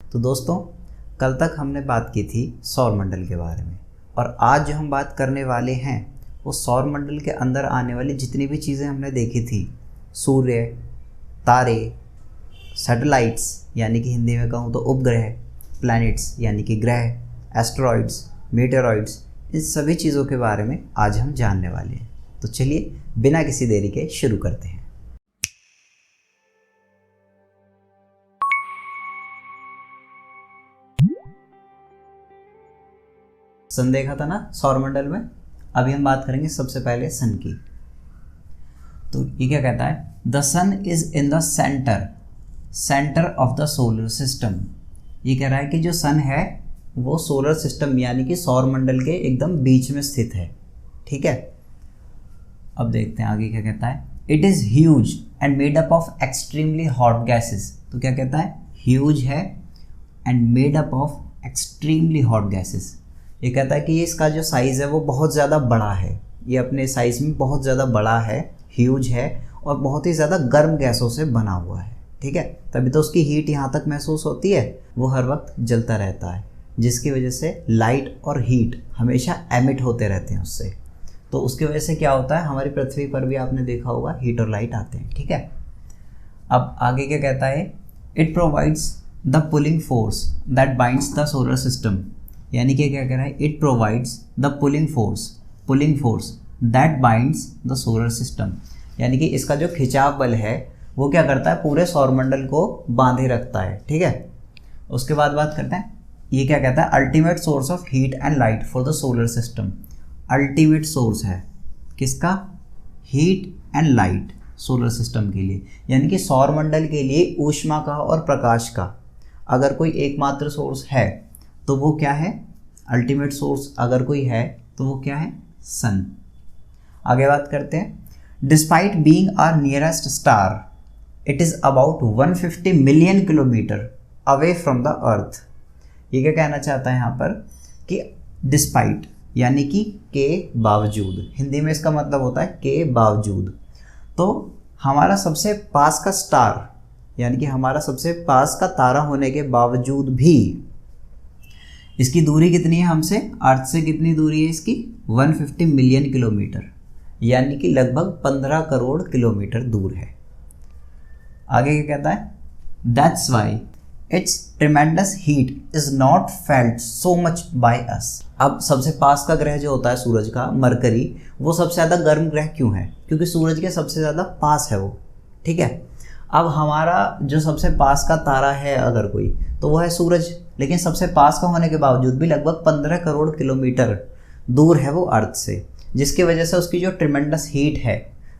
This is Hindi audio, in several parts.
तो दोस्तों, कल तक हमने बात की थी सौर मंडल के बारे में, और आज जो हम बात करने वाले हैं वो सौर मंडल के अंदर आने वाली जितनी भी चीज़ें हमने देखी थी, सूर्य, तारे, सैटेलाइट्स यानी कि हिंदी में कहूँ तो उपग्रह, प्लैनेट्स यानी कि ग्रह, एस्टेरॉइड्स, मीटेरॉइड्स, इन सभी चीज़ों के बारे में आज हम जानने वाले हैं। तो चलिए बिना किसी देरी के शुरू करते हैं। सन देखा था ना सौरमंडल में। अभी हम बात करेंगे सबसे पहले सन की। तो ये क्या कहता है, the sun is in the centre of the solar system. ये कह रहा है कि जो सन है वो सोलर सिस्टम यानी कि सौरमंडल के एकदम बीच में स्थित है। ठीक है, अब देखते हैं आगे क्या कहता है। It is huge and made up of extremely hot gases. तो क्या कहता है, ह्यूज है and made up of extremely hot gases. ये कहता है कि ये इसका जो साइज़ है वो बहुत ज़्यादा बड़ा है, ये अपने साइज़ में बहुत ज़्यादा बड़ा है, ह्यूज है और बहुत ही ज़्यादा गर्म गैसों से बना हुआ है। ठीक है, तभी तो उसकी हीट यहाँ तक महसूस होती है, वो हर वक्त जलता रहता है, जिसकी वजह से लाइट और हीट हमेशा एमिट होते रहते हैं उससे। तो उसकी वजह से क्या होता है, हमारी पृथ्वी पर भी आपने देखा होगा हीट और लाइट आते हैं। ठीक है, अब आगे क्या कहता है, it provides the pulling force that binds the solar system. यानी कि क्या कह रहा है, it provides the pulling force that binds the solar system. यानी कि इसका जो खिंचाव बल है वो क्या करता है, पूरे सौरमंडल को बांधे रखता है। ठीक है, उसके बाद बात करते हैं, ये क्या कहता है, ultimate source of heat and light for the solar system. Ultimate source है किसका, heat and light solar system के लिए, यानी कि सौरमंडल के लिए ऊष्मा का और प्रकाश का अगर कोई एकमात्र सोर्स है तो वो क्या है, अल्टीमेट सोर्स अगर कोई है तो वो क्या है, सन। आगे बात करते हैं, despite being our nearest star it is about 150 million kilometre away from the earth. ये क्या कहना चाहता है यहाँ पर कि डिस्पाइट यानी कि के बावजूद, हिंदी में इसका मतलब होता है के बावजूद। तो हमारा सबसे पास का स्टार यानी कि हमारा सबसे पास का तारा होने के बावजूद भी इसकी दूरी कितनी है हमसे, अर्थ से कितनी दूरी है इसकी, 150 मिलियन किलोमीटर, यानी कि लगभग 15 करोड़ किलोमीटर दूर है। आगे क्या कहता है, that's why it's tremendous heat is not felt so much by us. अब सबसे पास का ग्रह जो होता है सूरज का, मरकरी, वो सबसे ज़्यादा गर्म ग्रह क्यों है, क्योंकि सूरज के सबसे ज़्यादा पास है वो। ठीक है, अब हमारा जो सबसे पास का तारा है अगर कोई, तो वो है सूरज, लेकिन सबसे पास का होने के बावजूद भी लगभग 15 करोड़ किलोमीटर दूर है वो अर्थ से, जिसकी वजह से उसकी जो ट्रिमेंडस हीट है,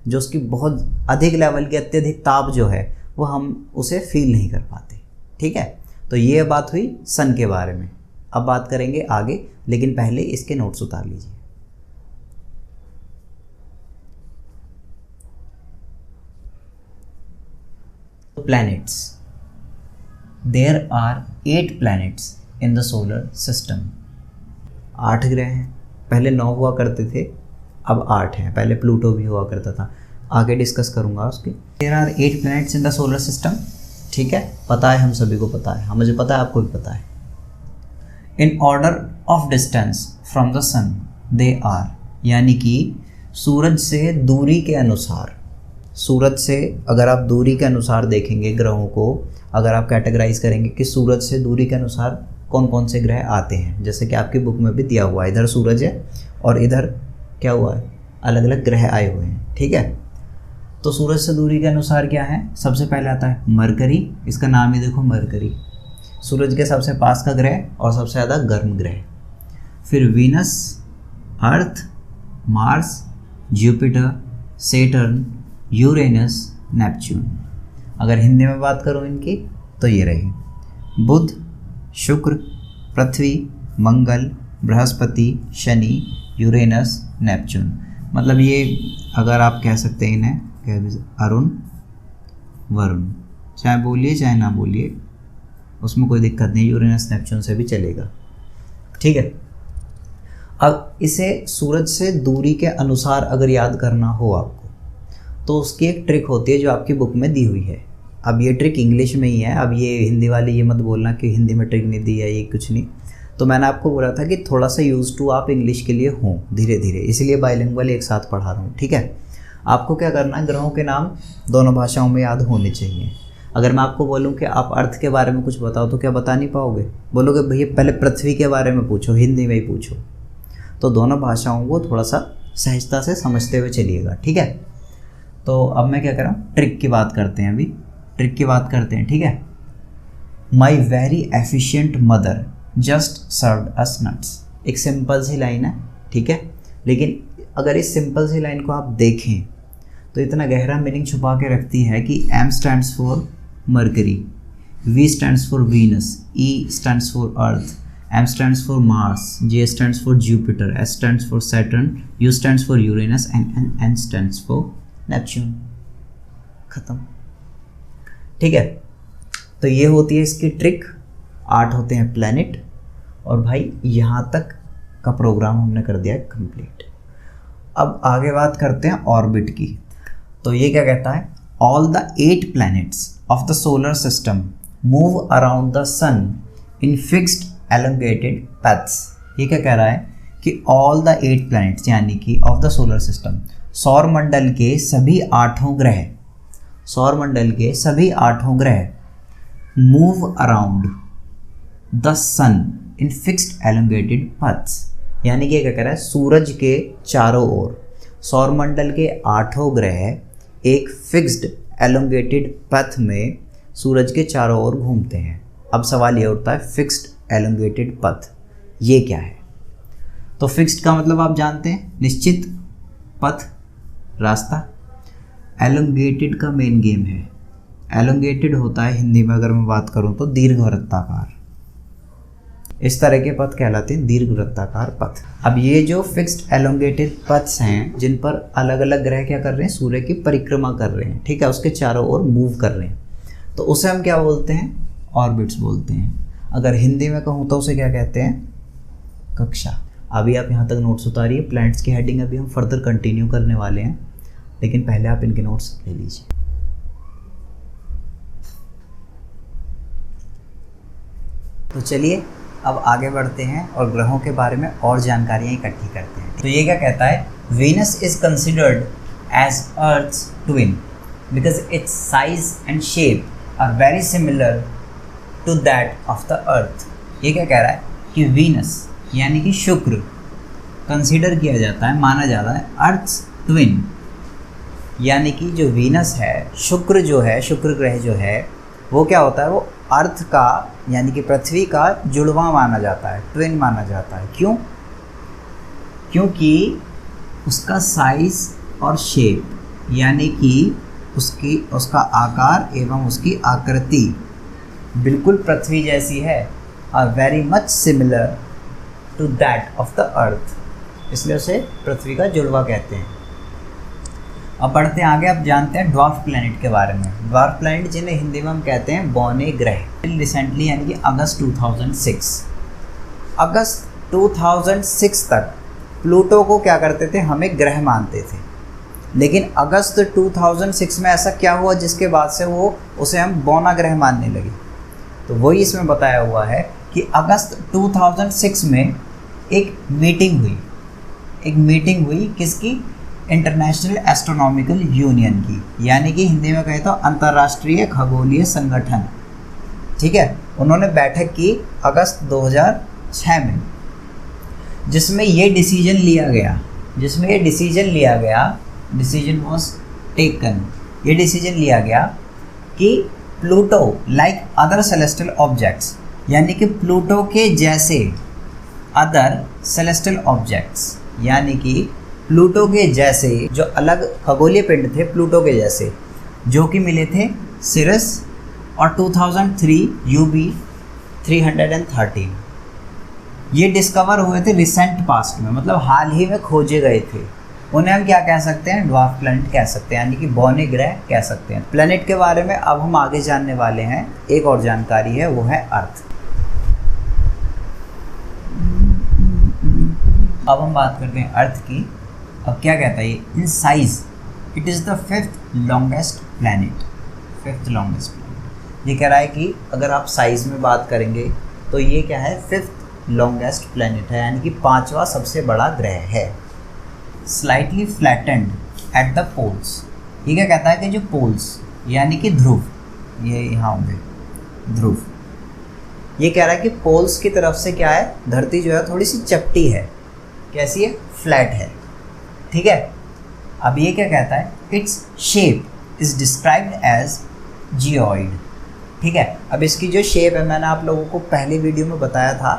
जो उसकी बहुत अधिक लेवल की अत्यधिक ताप जो है, वो हम उसे फील नहीं कर पाते। ठीक है, तो ये बात हुई सन के बारे में। अब बात करेंगे आगे, लेकिन पहले इसके नोट्स उतार लीजिए। Planets, there are 8 planets in the solar system. 8 ग्रह हैं, पहले 9 हुआ करते थे, अब 8 हैं, पहले प्लूटो भी हुआ करता था, आगे डिस्कस करूंगा उसके। There are 8 planets in the solar system. ठीक है, पता है, हम सभी को पता है, मुझे पता है, आपको भी पता है। In order of distance from the sun they are, यानी कि सूरज से दूरी के अनुसार, सूरज से अगर आप दूरी के अनुसार देखेंगे ग्रहों को, अगर आप कैटेगराइज करेंगे कि सूरज से दूरी के अनुसार कौन कौन से ग्रह आते हैं, जैसे कि आपकी बुक में भी दिया हुआ है, इधर सूरज है और इधर क्या हुआ है, अलग अलग ग्रह आए हुए हैं। ठीक है, तो सूरज से दूरी के अनुसार क्या है, सबसे पहले आता है मरकरी, इसका नाम ही देखो मरकरी, सूरज के सबसे पास का ग्रह और सबसे ज़्यादा गर्म ग्रह। फिर Venus, Earth, Mars, Jupiter, Saturn, Uranus, Neptune. अगर हिंदी में बात करूँ इनकी तो ये रही बुध, शुक्र, पृथ्वी, मंगल, बृहस्पति, शनि, यूरेनस, नेपच्यून। मतलब ये अगर आप कह सकते हैं इन्हें अरुण, वरुण, चाहे बोलिए चाहे ना बोलिए, उसमें कोई दिक्कत नहीं, यूरेनस नेपच्यून से भी चलेगा। ठीक है, अब इसे सूरज से दूरी के अनुसार अगर याद करना हो आपको, तो उसकी एक ट्रिक होती है जो आपकी बुक में दी हुई है। अब ये ट्रिक इंग्लिश में ही है, अब ये हिंदी वाली ये मत बोलना कि हिंदी में ट्रिक नहीं दी है, ये कुछ नहीं। तो मैंने आपको बोला था कि थोड़ा सा यूज़ टू आप इंग्लिश के लिए हों धीरे धीरे, इसलिए बाइलिंगुअल एक साथ पढ़ा रहा हूँ, ठीक है। आपको क्या करना है, ग्रहों के नाम दोनों भाषाओं में याद होने चाहिए। अगर मैं आपको बोलूं कि आप अर्थ के बारे में कुछ बताओ तो क्या बता नहीं पाओगे, बोलोगे भैया पहले पृथ्वी के बारे में पूछो, हिंदी में ही पूछो। तो दोनों भाषाओं को थोड़ा सा सहजता से समझते हुए चलिएगा, ठीक है। तो अब मैं क्या कर रहा हूँ, ट्रिक की बात करते हैं, अभी ट्रिक की बात करते हैं, ठीक है। My very efficient mother just served us nuts, एक सिंपल सी लाइन है, ठीक है। लेकिन अगर इस सिंपल सी लाइन को आप देखें तो इतना गहरा मीनिंग छुपा के रखती है कि M stands for mercury, V stands for Venus, E stands for earth, M stands for Mars, J stands for Jupiter, S stands for Saturn, U stands for Uranus and N stands for Neptune. खत्म, ठीक है। तो ये होती है इसकी ट्रिक। 8 होते हैं प्लैनेट, और भाई यहाँ तक का प्रोग्राम हमने कर दिया है कंप्लीट। अब आगे बात करते हैं ऑर्बिट की। तो ये क्या कहता है, all the 8 planets of the solar system move around the sun in fixed elongated paths. ये क्या कह रहा है कि ऑल द 8 planets यानी कि ऑफ द सोलर सिस्टम, सौर मंडल के सभी 8 ग्रह, सौर मंडल के सभी 8 ग्रह move around the sun in fixed elongated paths. यानी कि ये क्या कह रहा है, सूरज के चारों ओर सौरमंडल के 8 ग्रह एक फिक्स्ड एलोंगेटेड पथ में सूरज के चारों ओर घूमते हैं। अब सवाल ये उठता है, फिक्स्ड एलोंगेटेड पथ ये क्या है। तो फिक्स्ड का मतलब आप जानते हैं, निश्चित पथ, रास्ता। एलोंगेटेड का मेन गेम है, एलोंगेटेड होता है हिंदी में अगर मैं बात करूं तो दीर्घवृत्ताकार। इस तरह के पथ कहलाते हैं दीर्घवृत्ताकार पथ। अब ये जो फिक्स्ड एलोंगेटेड पथ्स हैं जिन पर अलग अलग ग्रह क्या कर रहे हैं, सूर्य की परिक्रमा कर रहे हैं, ठीक है, उसके चारों ओर मूव कर रहे हैं, तो उसे हम क्या बोलते हैं, ऑर्बिट्स बोलते हैं। अगर हिंदी में कहूँ तो उसे क्या कहते हैं, कक्षा। अभी आप यहाँ तक नोट्स उतारिए, प्लैनेट्स की हेडिंग अभी हम फर्दर कंटिन्यू करने वाले हैं, लेकिन पहले आप इनके नोट्स ले लीजिए। तो चलिए अब आगे बढ़ते हैं और ग्रहों के बारे में और जानकारियाँ इकट्ठी करते हैं। तो ये क्या कहता है, Venus is considered as earth's twin because its size and shape are very similar to that of the earth. ये क्या कह रहा है कि वीनस यानी कि शुक्र कंसिडर किया जाता है, माना जाता है अर्थ्स ट्विन, यानी कि जो वीनस है, शुक्र जो है, शुक्र ग्रह जो है वो क्या होता है, वो अर्थ का यानी कि पृथ्वी का जुड़वा माना जाता है, ट्विन माना जाता है। क्यों? क्योंकि उसका साइज और शेप यानी कि उसका आकार एवं उसकी आकृति बिल्कुल पृथ्वी जैसी है, are very much similar to that of the earth, इसलिए उसे पृथ्वी का जुड़वा कहते हैं। अब बढ़ते हैं आगे, अब जानते हैं ड्वार्फ प्लैनेट के बारे में। ड्वार्फ प्लैनेट जिन्हें हिंदी में हम कहते हैं बौने ग्रह। रिसेंटली यानी कि अगस्त 2006 तक प्लूटो को क्या करते थे, हम एक ग्रह मानते थे, लेकिन अगस्त 2006 में ऐसा क्या हुआ जिसके बाद से उसे हम बौना ग्रह मानने लगे। तो वही इसमें बताया हुआ है कि अगस्त 2006 में एक मीटिंग हुई किसकी, इंटरनेशनल एस्ट्रोनॉमिकल यूनियन की, यानी कि हिंदी में कहें तो अंतर्राष्ट्रीय खगोलीय संगठन, ठीक है। उन्होंने बैठक की अगस्त 2006 में, जिसमें ये डिसीजन लिया गया, डिसीजन वाज टेकन, ये डिसीजन लिया गया कि Pluto like other celestial objects, यानी कि प्लूटो के जैसे अदर सेलेस्टियल ऑब्जेक्ट्स, यानी कि प्लूटो के जैसे जो अलग खगोलीय पिंड थे प्लूटो के जैसे, जो कि मिले थे सिरस और 2003 UB 313, ये डिस्कवर हुए थे रिसेंट पास्ट में, मतलब हाल ही में खोजे गए थे। उन्हें हम क्या कह सकते हैं, ड्वार्फ प्लैनेट कह सकते हैं, यानी कि बौने ग्रह कह सकते हैं। प्लैनेट के बारे में अब हम आगे जानने वाले हैं, एक और जानकारी है, वो है अर्थ। अब हम बात करते हैं अर्थ की। अब क्या कहता है ये, in size it is the 5th longest planet. 5th longest planet. ये कह रहा है कि अगर आप साइज में बात करेंगे तो ये क्या है, 5th लॉन्गेस्ट प्लैनेट है, यानी कि 5वां सबसे बड़ा ग्रह है। Slightly flattened at the poles. ये क्या कहता है कि जो पोल्स यानी कि ध्रुव, ये यहाँ होंगे ध्रुव, ये कह रहा है कि पोल्स की तरफ से क्या है, धरती जो है थोड़ी सी चपटी है। कैसी है, फ्लैट है। ठीक है, अब ये क्या कहता है, its shape is described as geoid. ठीक है, अब इसकी जो शेप है, मैंने आप लोगों को पहले वीडियो में बताया था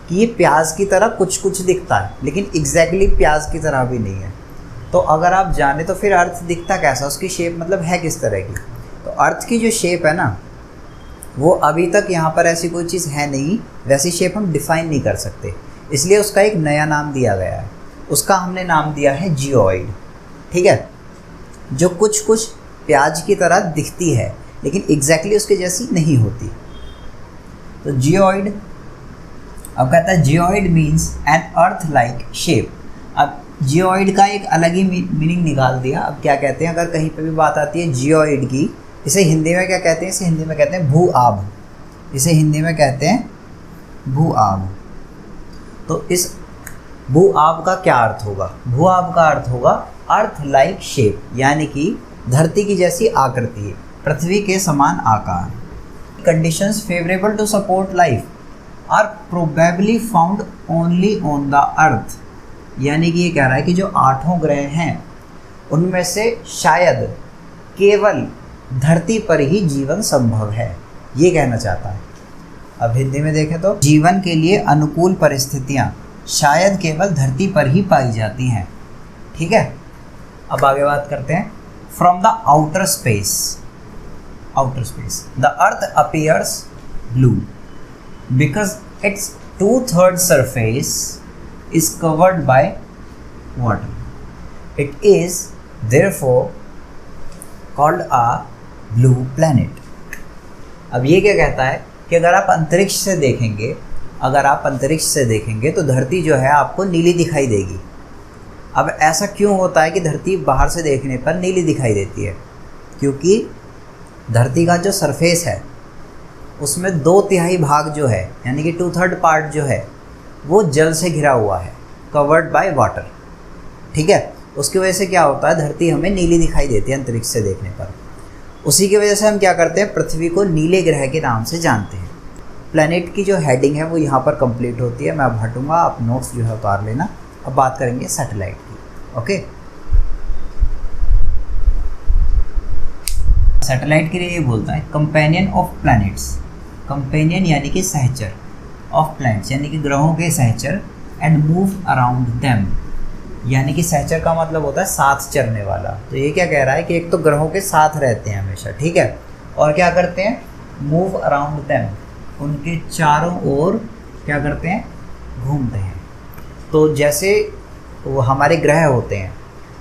कि ये प्याज की तरह कुछ कुछ दिखता है, लेकिन एग्जैक्टली प्याज की तरह भी नहीं है। तो अगर आप जाने तो फिर अर्थ दिखता कैसा, उसकी शेप मतलब है किस तरह की। तो अर्थ की जो शेप है ना, वो अभी तक यहाँ पर ऐसी कोई चीज़ है नहीं, वैसी शेप हम डिफ़ाइन नहीं कर सकते, इसलिए उसका एक नया नाम दिया गया है। उसका हमने नाम दिया है जियोइड। ठीक है, जो कुछ कुछ प्याज की तरह दिखती है लेकिन एग्जैक्टली उसके जैसी नहीं होती। तो जियोइड, अब कहता है geoid means an earth like shape. अब जियोइड का एक अलग ही मीनिंग निकाल दिया। अब क्या कहते हैं, अगर कहीं पे भी बात आती है जियोइड की, इसे हिंदी में क्या कहते हैं, इसे हिंदी में कहते हैं भू आब। इसे हिंदी में कहते हैं भू आब। तो इस भू आब का क्या अर्थ होगा, भू आब का अर्थ होगा अर्थ लाइक शेप, यानी कि धरती की जैसी आकृति, पृथ्वी के समान आकार। Conditions favourable to support life are probably found only on the earth. यानी कि ये कह रहा है कि जो 8 ग्रह हैं उनमें से शायद केवल धरती पर ही जीवन संभव है, ये कहना चाहता है। अब हिंदी में देखें तो जीवन के लिए अनुकूल परिस्थितियां शायद केवल धरती पर ही पाई जाती हैं। ठीक है, अब आगे बात करते हैं। From the outer space the earth appears blue because it's 2/3 surface is covered by water. It is therefore called a blue planet. अब ये क्या कहता है कि अगर आप अंतरिक्ष से देखेंगे तो धरती जो है आपको नीली दिखाई देगी। अब ऐसा क्यों होता है कि धरती बाहर से देखने पर नीली दिखाई देती है, क्योंकि धरती का जो सरफेस है उसमें 2/3 भाग जो है, यानी कि 2/3 पार्ट जो है वो जल से घिरा हुआ है, कवर्ड बाय वाटर। ठीक है, उसकी वजह से क्या होता है, धरती हमें नीली दिखाई देती है अंतरिक्ष से देखने पर। उसी की वजह से हम क्या करते हैं, पृथ्वी को नीले ग्रह के नाम से जानते हैं। प्लैनेट की जो हेडिंग है वो यहाँ पर कंप्लीट होती है। मैं अब हटूँगा, आप नोट्स जो है उतार लेना। अब बात करेंगे सैटेलाइट की। ओके, सैटेलाइट के लिए ये बोलता है कंपेनियन ऑफ प्लैनेट्स। कंपेनियन यानी कि सहचर, ऑफ प्लैनेट्स यानी कि ग्रहों के सहचर, एंड मूव अराउंड देम यानी कि सहचर का मतलब होता है साथ चलने वाला। तो ये क्या कह रहा है कि एक तो ग्रहों के साथ रहते हैं हमेशा, ठीक है, और क्या करते हैं, मूव अराउंड देम, उनके चारों ओर क्या करते हैं, घूमते हैं। तो जैसे वो हमारे ग्रह होते हैं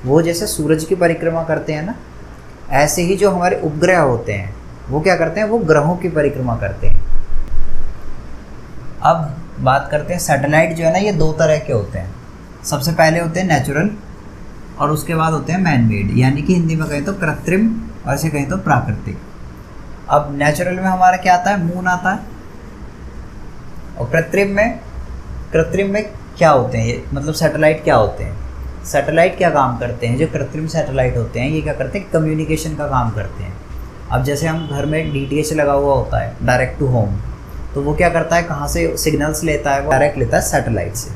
वो जैसे सूरज की परिक्रमा करते हैं ना, ऐसे ही जो हमारे उपग्रह होते हैं वो क्या करते हैं, वो ग्रहों की परिक्रमा करते हैं। अब बात करते हैं सैटेलाइट जो है ना, ये 2 तरह के होते हैं। सबसे पहले होते हैं नेचुरल और उसके बाद होते हैं मैन मेड, यानी कि हिंदी में कहें तो कृत्रिम और इसे कहें तो प्राकृतिक। अब नेचुरल में हमारा क्या आता है, मून आता है, और कृत्रिम में क्या होते हैं ये, मतलब सैटेलाइट क्या होते हैं। सैटेलाइट क्या काम करते हैं, जो कृत्रिम सैटेलाइट होते हैं ये क्या करते हैं, कम्युनिकेशन का काम करते हैं। अब जैसे हम घर में DTH लगा हुआ होता है, डायरेक्ट टू होम, तो वो क्या करता है, कहाँ से सिग्नल्स लेता है, वो डायरेक्ट लेता है सैटेलाइट से।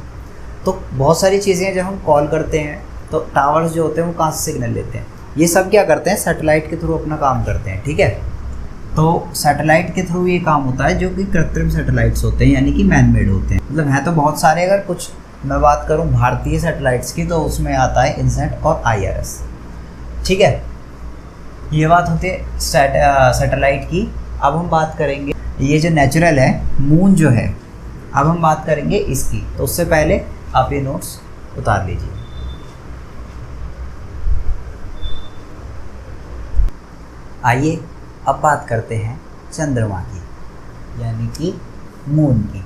तो बहुत सारी चीज़ें जब हम कॉल करते हैं तो टावर्स जो होते हैं वो कहाँ से सिग्नल लेते हैं, ये सब क्या करते हैं, सैटेलाइट के थ्रू अपना काम करते हैं। ठीक है, तो सैटेलाइट के थ्रू ये काम होता है, जो कि कृत्रिम सैटेलाइट्स होते हैं यानी कि मैन मेड होते हैं। मतलब हैं तो बहुत सारे, अगर कुछ मैं बात करूं भारतीय सैटेलाइट्स की तो उसमें आता है इनसैट और IRS। ठीक है, ये बात होती है सैटेलाइट की। अब हम बात करेंगे ये जो नेचुरल है, मून जो है, अब हम बात करेंगे इसकी। तो उससे पहले आप ये नोट्स उतार लीजिए। आइए अब बात करते हैं चंद्रमा की, यानी कि मून की।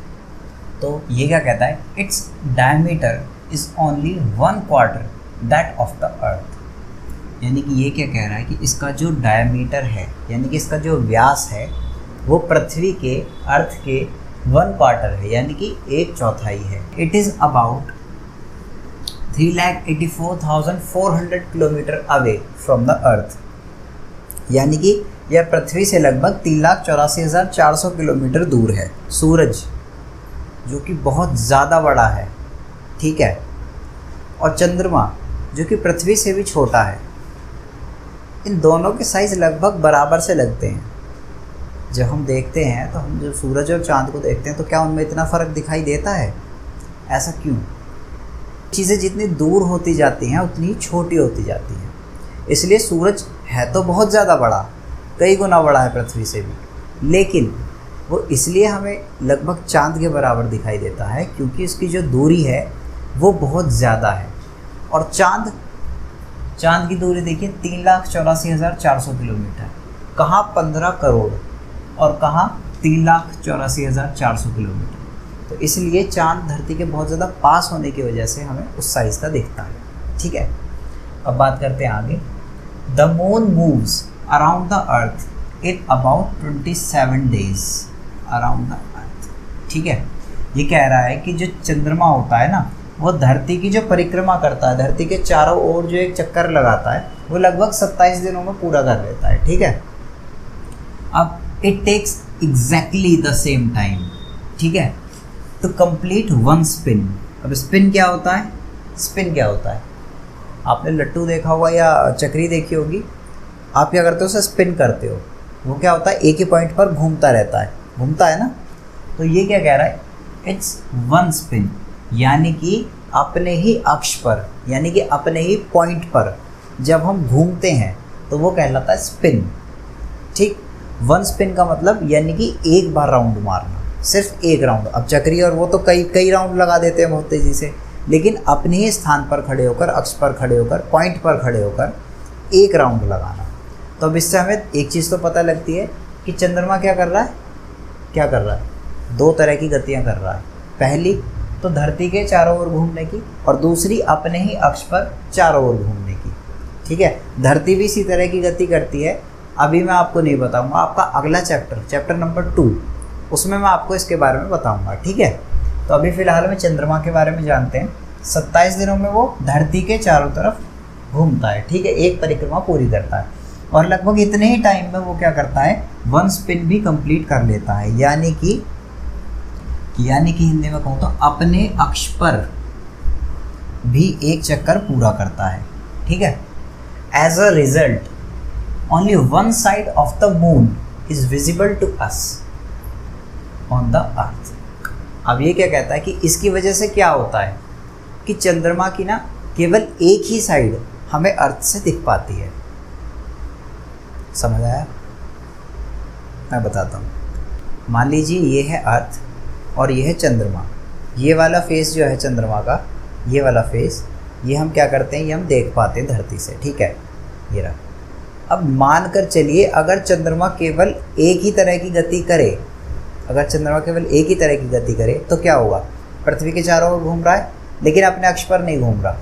तो ये क्या कहता है, its diameter is only 1/4 that of the earth. यानी कि ये क्या कह रहा है कि इसका जो डायमीटर है, यानी कि इसका जो व्यास है, वो पृथ्वी के अर्थ के 1/4 है, यानी कि 1/4 है। It is about 3,84,400 kilometre away from the earth, यानी कि यह पृथ्वी से लगभग 3,84,400 किलोमीटर दूर है। सूरज जो कि बहुत ज़्यादा बड़ा है, ठीक है, और चंद्रमा जो कि पृथ्वी से भी छोटा है, इन दोनों के साइज़ लगभग बराबर से लगते हैं। जब हम देखते हैं तो हम जब सूरज और चाँद को देखते हैं तो क्या उनमें इतना फ़र्क दिखाई देता है? ऐसा क्यों? चीज़ें जितनी दूर होती जाती हैं उतनी छोटी होती जाती हैं। इसलिए सूरज है तो बहुत ज़्यादा बड़ा, कई गुना बड़ा है पृथ्वी से भी, लेकिन वो इसलिए हमें लगभग चाँद के बराबर दिखाई देता है क्योंकि उसकी जो दूरी है वो बहुत ज़्यादा है। और चाँद की दूरी देखिए 3,84,400 किलोमीटर, कहाँ 15 करोड़ और कहाँ 3,84,400 किलोमीटर। तो इसलिए चाँद धरती के बहुत ज़्यादा पास होने की वजह से हमें उस साइज़ का दिखता है, ठीक है। अब बात करते हैं आगे। The moon moves around the earth in about 27 days around the earth, ठीक है। ये कह रहा है कि जो चंद्रमा होता है ना, वो धरती की जो परिक्रमा करता है, धरती के चारों ओर जो एक चक्कर लगाता है, वो लगभग 27 दिनों में पूरा कर लेता है, ठीक है। अब it takes exactly the same time, ठीक है, टू कंप्लीट वन स्पिन। अब स्पिन क्या होता है? स्पिन क्या होता है? आपने लट्टू देखा होगा या चक्री देखी होगी। आप क्या करते हो? उसे स्पिन करते हो। वो क्या होता है? एक ही पॉइंट पर घूमता रहता है, घूमता है ना। तो ये क्या कह रहा है? इट्स वन स्पिन, यानी कि अपने ही अक्ष पर, यानी कि अपने ही पॉइंट पर जब हम घूमते हैं तो वो कहलाता है स्पिन, ठीक। वन स्पिन का मतलब यानी कि एक बार राउंड मारना, सिर्फ एक राउंड। अब चक्री और वो तो कई राउंड लगा देते हैं बहुत तेज़ी से, लेकिन अपने ही स्थान पर खड़े होकर, अक्ष पर खड़े होकर, पॉइंट पर खड़े होकर एक राउंड लगाना। तो अब इससे हमें एक चीज़ तो पता लगती है कि चंद्रमा क्या कर रहा है? क्या कर रहा है? दो तरह की गतियाँ कर रहा है। पहली तो धरती के चारों ओर घूमने की, और दूसरी अपने ही अक्ष पर चारों ओर घूमने की, ठीक है। धरती भी इसी तरह की गति करती है। अभी मैं आपको नहीं बताऊंगा, आपका अगला चैप्टर नंबर 2, उसमें मैं आपको इसके बारे में बताऊंगा, ठीक है। तो अभी फ़िलहाल में चंद्रमा के बारे में जानते हैं। 27 दिनों में वो धरती के चारों तरफ घूमता है, ठीक है, एक परिक्रमा पूरी करता है, और लगभग इतने ही टाइम में वो क्या करता है? वन स्पिन भी कंप्लीट कर लेता है, यानी कि हिंदी में कहूँ तो अपने अक्ष पर भी एक चक्कर पूरा करता है, ठीक है। As a result only one side of the moon is visible to us on the earth. अब ये क्या कहता है कि इसकी वजह से क्या होता है कि चंद्रमा की ना केवल एक ही साइड हमें अर्थ से दिख पाती है। समझ आया? मैं बताता हूँ। मान लीजिए ये है अर्थ और ये है चंद्रमा। ये वाला फेस जो है चंद्रमा का, ये वाला फेस, ये हम क्या करते हैं? ये हम देख पाते हैं धरती से, ठीक है, ये रहा। अब मान कर चलिए अगर चंद्रमा केवल एक ही तरह की गति करे, अगर चंद्रमा केवल एक ही तरह की गति करे तो क्या होगा? पृथ्वी के चारों ओर घूम रहा है लेकिन अपने अक्ष पर नहीं घूम रहा।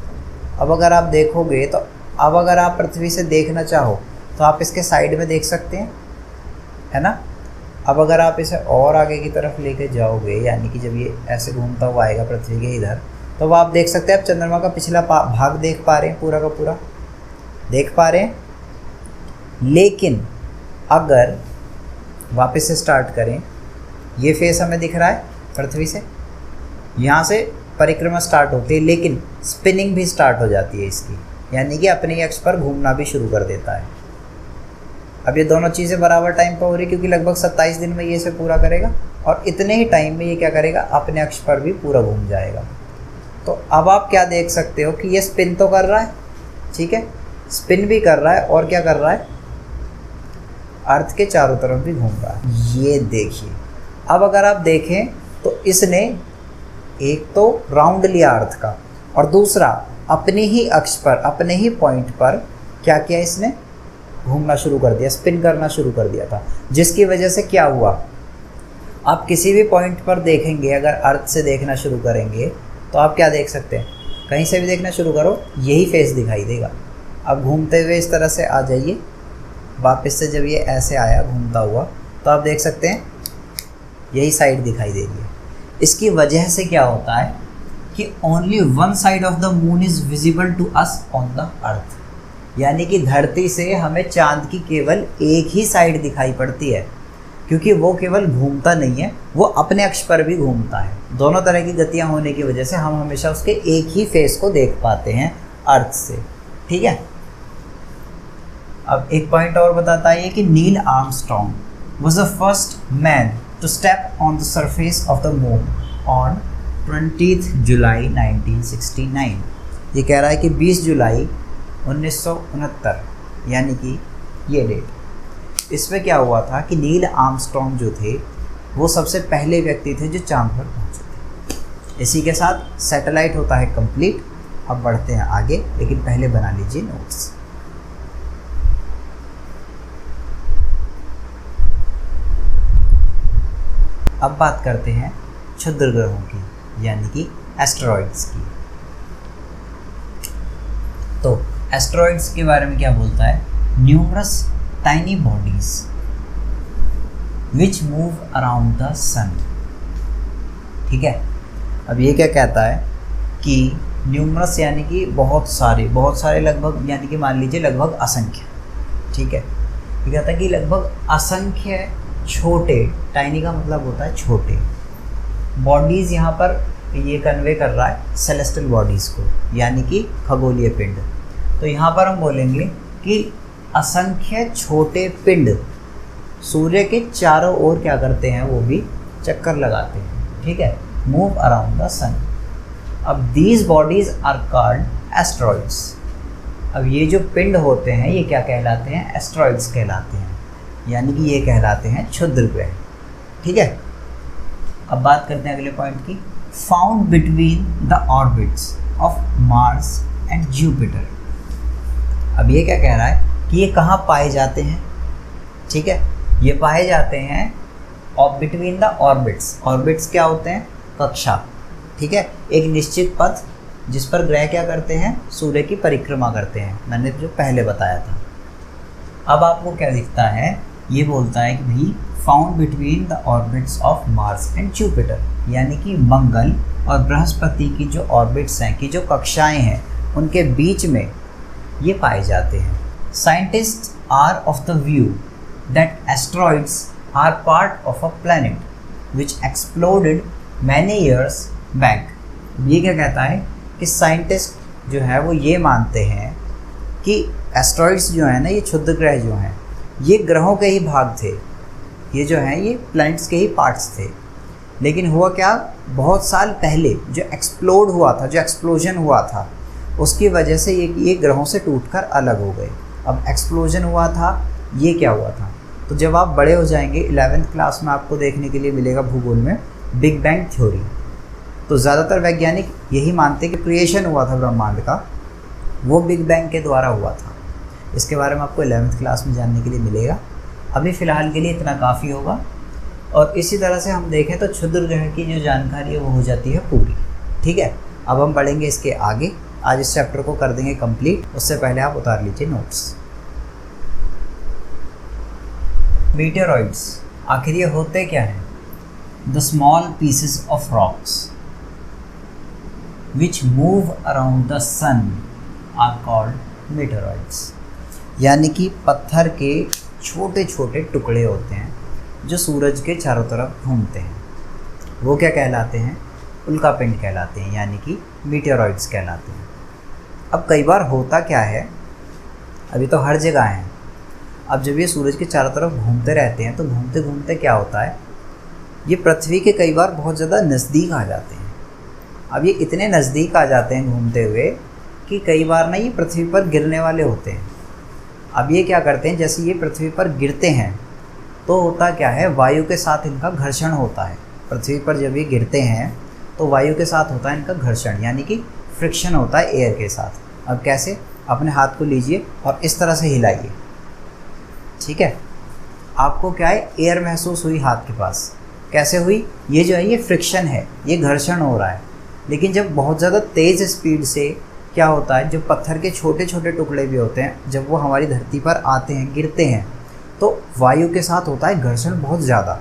अब अगर आप देखोगे तो अब अगर आप पृथ्वी से देखना चाहो तो आप इसके साइड में देख सकते हैं, है ना। अब अगर आप इसे और आगे की तरफ लेके जाओगे, यानी कि जब ये ऐसे घूमता हुआ आएगा पृथ्वी के इधर, तो वो आप देख सकते हैं। आप चंद्रमा का पिछला भाग देख पा रहे हैं, पूरा का पूरा देख पा रहे हैं। लेकिन अगर वापस से स्टार्ट करें, ये फेस हमें दिख रहा है पृथ्वी से, यहाँ से परिक्रमा स्टार्ट होती है, लेकिन स्पिनिंग भी स्टार्ट हो जाती है इसकी, यानी कि अपने अक्ष पर घूमना भी शुरू कर देता है। अब ये दोनों चीज़ें बराबर टाइम पर हो रही, क्योंकि लगभग 27 दिन में ये इसे पूरा करेगा, और इतने ही टाइम में ये क्या करेगा? अपने अक्ष पर भी पूरा घूम जाएगा। तो अब आप क्या देख सकते हो कि ये स्पिन तो कर रहा है, ठीक है, स्पिन भी कर रहा है, और क्या कर रहा है? अर्थ के चारों तरफ भी घूम रहा है। ये देखिए, अब अगर आप देखें तो इसने एक तो राउंड लिया अर्थ का, और दूसरा अपने ही अक्ष पर, अपने ही पॉइंट पर क्या किया? इसने घूमना शुरू कर दिया, स्पिन करना शुरू कर दिया था, जिसकी वजह से क्या हुआ? आप किसी भी पॉइंट पर देखेंगे, अगर अर्थ से देखना शुरू करेंगे तो आप क्या देख सकते हैं? कहीं से भी देखना शुरू करो, यही फेस दिखाई देगा। अब घूमते हुए इस तरह से आ जाइए वापस से। जब ये ऐसे आया घूमता हुआ तो आप देख सकते हैं यही साइड दिखाई दे रही है। इसकी वजह से क्या होता है कि only one side of the moon is visible to us on the earth, यानी कि धरती से हमें चांद की केवल एक ही साइड दिखाई पड़ती है, क्योंकि वो केवल घूमता नहीं है, वो अपने अक्ष पर भी घूमता है। दोनों तरह की गतियाँ होने की वजह से हम हमेशा उसके एक ही फेस को देख पाते हैं अर्थ से। ठीक है। अब एक पॉइंट और बताता है कि Neil Armstrong was the first man to step on the surface of the moon on 20 July 1969। ये कह रहा है कि 20 जुलाई 1969 यानी कि ये डेट, इसमें क्या हुआ था कि नील आर्मस्ट्रॉन्ग जो थे वो सबसे पहले व्यक्ति थे जो चांद पर पहुंचे थे। इसी के साथ सैटेलाइट होता है कंप्लीट। अब बढ़ते हैं आगे, लेकिन पहले बना लीजिए नोट्स। अब बात करते हैं क्षुद्र ग्रहों की, यानी कि एस्टेरॉइड्स की। तो एस्टेरॉइड्स के बारे में क्या बोलता है? Numerous tiny bodies which move around the sun. ठीक है। अब ये क्या कहता है कि न्यूमरस यानी कि बहुत सारे लगभग, यानी कि मान लीजिए लगभग असंख्य। ठीक है। ये कहता है कि लगभग असंख्य छोटे, टाइनी का मतलब होता है छोटे, बॉडीज़ यहाँ पर ये कन्वे कर रहा है सेलेस्टियल बॉडीज़ को, यानी कि खगोलीय पिंड। तो यहाँ पर हम बोलेंगे कि असंख्य छोटे पिंड सूर्य के चारों ओर क्या करते हैं, वो भी चक्कर लगाते हैं। ठीक है। Move around the sun. अब these bodies are called asteroids. अब ये जो पिंड होते हैं ये क्या कहलाते हैं? एस्टेरॉइड्स कहलाते हैं, यानी कि ये कहलाते हैं क्षुद्र ग्रह। ठीक है। अब बात करते हैं अगले पॉइंट की। Found between the orbits of Mars and Jupiter. अब ये क्या कह रहा है कि ये कहाँ पाए जाते हैं? ठीक है। ये पाए जाते हैं बिटवीन द ऑर्बिट्स। ऑर्बिट्स क्या होते हैं? कक्षा। ठीक है। एक निश्चित पथ जिस पर ग्रह क्या करते हैं? सूर्य की परिक्रमा करते हैं, मैंने जो पहले बताया था। अब आपको क्या दिखता है? ये बोलता है कि भाई found between the orbits of Mars and Jupiter, यानी कि मंगल और बृहस्पति की जो ऑर्बिट्स हैं, की जो कक्षाएं हैं, उनके बीच में ये पाए जाते हैं। Scientist are of the view that asteroids are part of a planet which exploded many years back. ये क्या कहता है कि साइंटिस्ट जो है वो ये मानते हैं कि एस्टेरॉइड्स जो है ना, ये क्षुद्र ग्रह जो हैं, ये ग्रहों के ही भाग थे। ये जो हैं ये प्लैनेट्स के ही पार्ट्स थे। लेकिन हुआ क्या, बहुत साल पहले जो एक्सप्लोड हुआ था, जो एक्सप्लोजन हुआ था, उसकी वजह से ये ग्रहों से टूटकर अलग हो गए। अब एक्सप्लोजन हुआ था, ये क्या हुआ था? तो जब आप बड़े हो जाएंगे 11th क्लास में आपको देखने के लिए मिलेगा भूगोल में बिग बैंग थ्योरी। तो ज़्यादातर वैज्ञानिक यही मानते हैं कि क्रिएशन हुआ था ब्रह्मांड का, वो बिग बैंग के द्वारा हुआ था। इसके बारे में आपको 11th क्लास में जानने के लिए मिलेगा। अभी फ़िलहाल के लिए इतना काफ़ी होगा। और इसी तरह से हम देखें तो क्षुद्र ग्रह की जो जानकारी है वो हो जाती है पूरी। ठीक है। अब हम पढ़ेंगे इसके आगे। आज इस चैप्टर को कर देंगे कंप्लीट, उससे पहले आप उतार लीजिए नोट्स। मीटेरॉइड्स आखिर ये होते क्या हैं? The small pieces of rocks which move around the sun are called meteoroids, यानी कि पत्थर के छोटे छोटे टुकड़े होते हैं जो सूरज के चारों तरफ घूमते हैं, वो क्या कहलाते हैं? उल्कापिंड कहलाते हैं, यानी कि मीटेरॉइड्स कहलाते हैं। अब कई बार होता क्या है, अभी तो हर जगह हैं, अब जब ये सूरज के चारों तरफ घूमते रहते हैं तो घूमते घूमते क्या होता है, ये पृथ्वी के कई बार बहुत ज़्यादा नज़दीक आ जाते हैं। अब ये इतने नज़दीक आ जाते हैं घूमते हुए कि कई बार ना ये पृथ्वी पर गिरने वाले होते हैं। अब ये क्या करते हैं, जैसे ये पृथ्वी पर गिरते हैं तो होता क्या है, वायु के साथ इनका घर्षण होता है। पृथ्वी पर जब ये गिरते हैं तो वायु के साथ होता है इनका घर्षण, यानी कि फ्रिक्शन होता है एयर के साथ। अब कैसे? अपने हाथ को लीजिए और इस तरह से हिलाइए। ठीक है। आपको क्या है, एयर महसूस हुई हाथ के पास। कैसे हुई? ये जो है ये फ्रिक्शन है, ये घर्षण हो रहा है। लेकिन जब बहुत ज़्यादा तेज़ स्पीड से क्या होता है, जो पत्थर के छोटे छोटे टुकड़े भी होते हैं, जब वो हमारी धरती पर आते हैं, गिरते हैं, तो वायु के साथ होता है घर्षण बहुत ज़्यादा।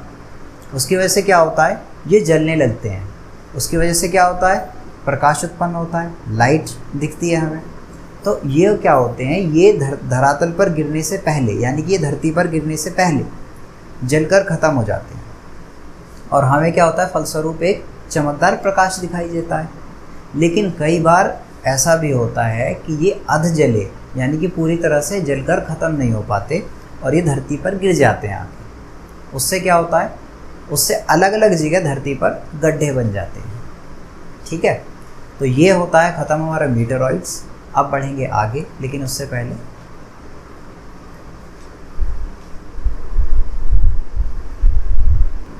उसकी वजह से क्या होता है, ये जलने लगते हैं। उसकी वजह से क्या होता है, प्रकाश उत्पन्न होता है, लाइट दिखती है हमें। तो ये क्या होते हैं, ये धरातल पर गिरने से पहले, यानी कि ये धरती पर गिरने से पहले जलकर ख़त्म हो जाते हैं, और हमें क्या होता है, फलस्वरूप एक चमकदार प्रकाश दिखाई देता है। लेकिन कई बार ऐसा भी होता है कि ये अध जले, यानी कि पूरी तरह से जलकर ख़त्म नहीं हो पाते और ये धरती पर गिर जाते हैं आके। उससे क्या होता है, उससे अलग अलग जगह धरती पर गड्ढे बन जाते हैं। ठीक है, तो ये होता है ख़त्म हमारा मीटेरॉइड्स। अब बढ़ेंगे आगे, लेकिन उससे पहले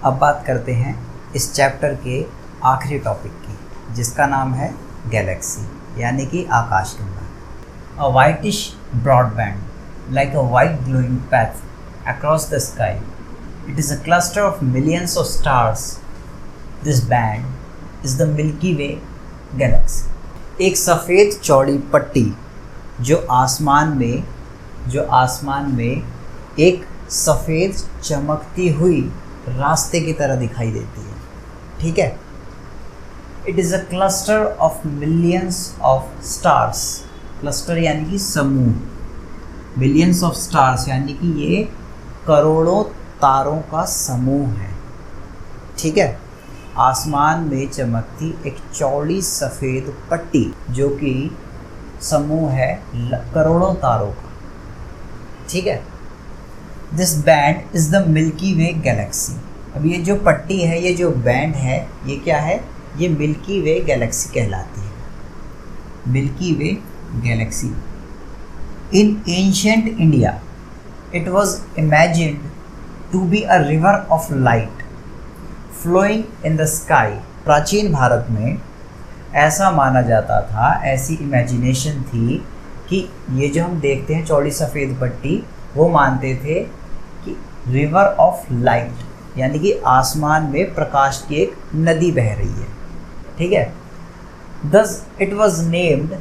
अब बात करते हैं इस चैप्टर के आखिरी टॉपिक की, जिसका नाम है गैलेक्सी, यानी कि आकाशगंगा। A whitish broad band like a white glowing path across the sky, it is a cluster of millions of stars. This band is the Milky Way galaxy. एक सफ़ेद चौड़ी पट्टी जो आसमान में एक सफ़ेद चमकती हुई रास्ते की तरह दिखाई देती है। ठीक है, it is a cluster of millions of stars. Cluster यानी कि समूह, मिलियंस ऑफ स्टार्स यानी कि ये करोड़ों तारों का समूह है। ठीक है, आसमान में चमकती एक चौड़ी सफ़ेद पट्टी जो कि समूह है करोड़ों तारों का। ठीक है, this band is the Milky Way Galaxy. अब ये जो पट्टी है, ये जो बैंड है, ये क्या है, ये मिल्की वे गैलेक्सी कहलाती है। Milky Way galaxy. In ancient India it was imagined to be a river of light flowing in the sky. प्राचीन भारत में ऐसा माना जाता था, ऐसी इमेजिनेशन थी कि ये जो हम देखते हैं चौड़ी सफ़ेद पट्टी, वो मानते थे कि रिवर ऑफ लाइट, यानी कि आसमान में प्रकाश की एक नदी बह रही है। ठीक है, दस इट वॉज नेम्ड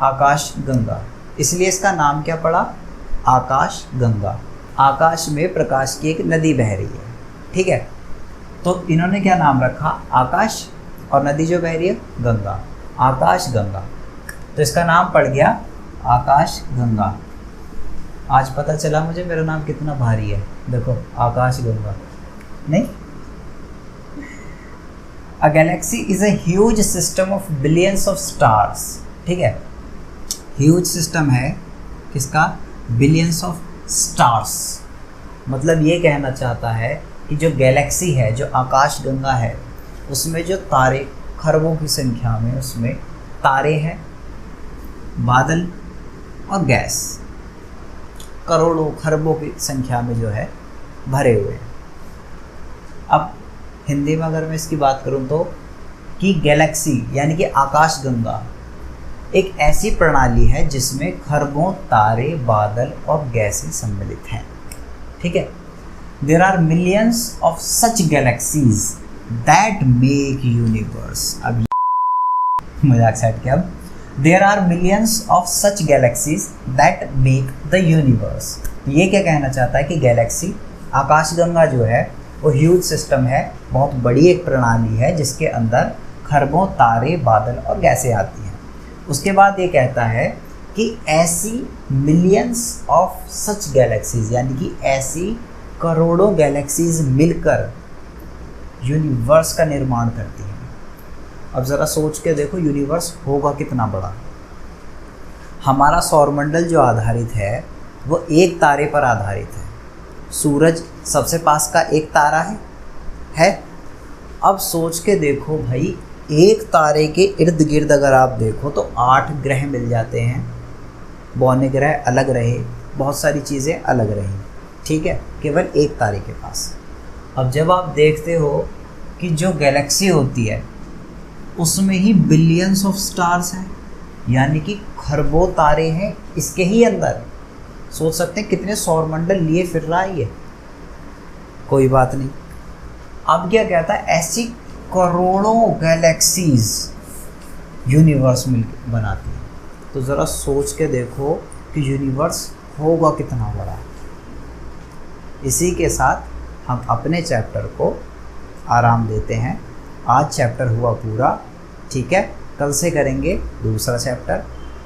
आकाश गंगा, इसलिए इसका नाम क्या पड़ा, आकाश गंगा। आकाश में प्रकाश की एक नदी बह रही है। ठीक है, तो इन्होंने क्या नाम रखा, आकाश, और नदी जो बह रही है गंगा, आकाश गंगा। तो इसका नाम पड़ गया आकाश गंगा। आज पता चला मुझे मेरा नाम कितना भारी है, देखो आकाश गंगा। नहीं, a galaxy is a huge system of billions of stars. ठीक है, ह्यूज सिस्टम है किसका, बिलियंस ऑफ स्टार्स। मतलब ये कहना चाहता है कि जो गैलेक्सी है, जो आकाश गंगा है, उसमें जो तारे खरबों की संख्या में उसमें तारे हैं, बादल और गैस करोड़ों खरबों की संख्या में जो है भरे हुए हैं। अब हिंदी में अगर मैं इसकी बात करूं तो कि गैलेक्सी यानी कि आकाश गंगा एक ऐसी प्रणाली है जिसमें खरबों तारे, बादल और गैसें सम्मिलित हैं। ठीक है, there are millions of such galaxies that make universe. अब मजाक साइड के, अब there are millions of such galaxies that make the universe. ये क्या कहना चाहता है कि गैलेक्सी, आकाशगंगा जो है वो ह्यूज सिस्टम है, बहुत बड़ी एक प्रणाली है जिसके अंदर खरबों तारे, बादल और गैसें आती हैं। उसके बाद ये कहता है कि ऐसी मिलियंस ऑफ सच गैलेक्सीज, यानी कि ऐसी करोड़ों गैलेक्सीज मिलकर यूनिवर्स का निर्माण करती हैं। अब ज़रा सोच के देखो यूनिवर्स होगा कितना बड़ा। हमारा सौरमंडल जो आधारित है वो एक तारे पर आधारित है। सूरज सबसे पास का एक तारा है। अब सोच के देखो भाई, एक तारे के इर्द गिर्द अगर आप देखो तो 8 ग्रह मिल जाते हैं। बौने ग्रह अलग रहे, बहुत सारी चीज़ें अलग रही। ठीक है, केवल एक तारे के पास। अब जब आप देखते हो कि जो गैलेक्सी होती है उसमें ही बिलियंस ऑफ स्टार्स हैं, यानी कि खरबों तारे हैं इसके ही अंदर। सोच सकते हैं कितने सौरमंडल लिए फिर रहा है ये। कोई बात नहीं। अब क्या कहता है, ऐसी करोड़ों गैलेक्सीज यूनिवर्स मिल बनाती हैं। तो ज़रा सोच के देखो कि यूनिवर्स होगा कितना बड़ा। इसी के साथ हम अपने चैप्टर को आराम देते हैं। आज चैप्टर हुआ पूरा, ठीक है। कल से करेंगे दूसरा चैप्टर।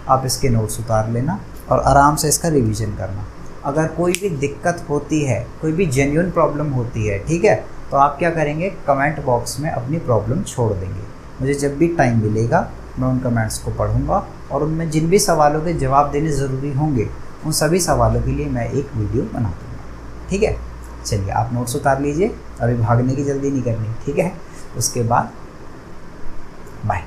आप इसके नोट्स उतार लेना और आराम से इसका रिवीजन करना। अगर कोई भी दिक्कत होती है, कोई भी जेन्युइन प्रॉब्लम होती है, ठीक है, तो आप क्या करेंगे, कमेंट बॉक्स में अपनी प्रॉब्लम छोड़ देंगे। मुझे जब भी टाइम मिलेगा मैं उन कमेंट्स को पढ़ूंगा और उनमें जिन भी सवालों के जवाब देने ज़रूरी होंगे उन सभी सवालों के लिए मैं एक वीडियो बना दूँगा, ठीक है। चलिए आप नोट्स उतार लीजिए, अभी भागने की जल्दी नहीं करनी, ठीक है। उसके बाद बाय।